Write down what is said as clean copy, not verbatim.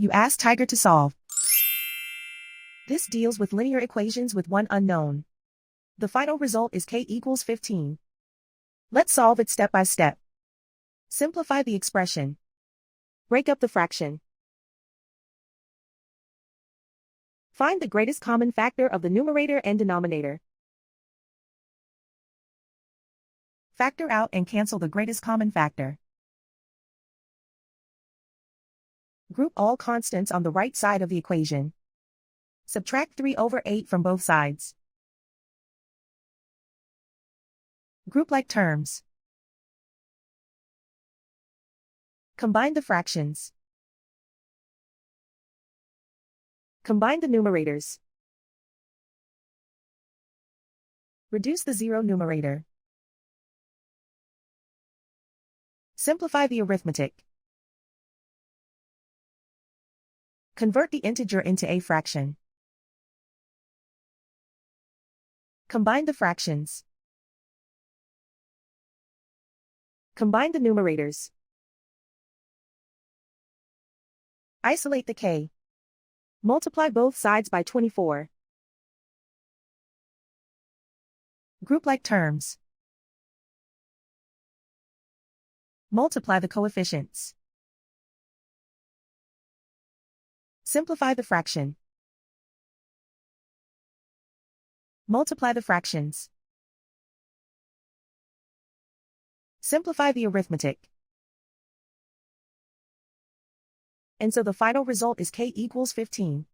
You ask Tiger to solve. This deals with linear equations with one unknown. The final result is k equals 15. Let's solve it step by step. Simplify the expression. Break up the fraction. Find the greatest common factor of the numerator and denominator. Factor out and cancel the greatest common factor. Group all constants on the right side of the equation. Subtract 3/8 from both sides. Group like terms. Combine the fractions. Combine the numerators. Reduce the zero numerator. Simplify the arithmetic. Convert the integer into a fraction. Combine the fractions. Combine the numerators. Isolate the k. Multiply both sides by 24. Group like terms. Multiply the coefficients. Simplify the fraction. Multiply the fractions. Simplify the arithmetic. And so the final result is k equals 15.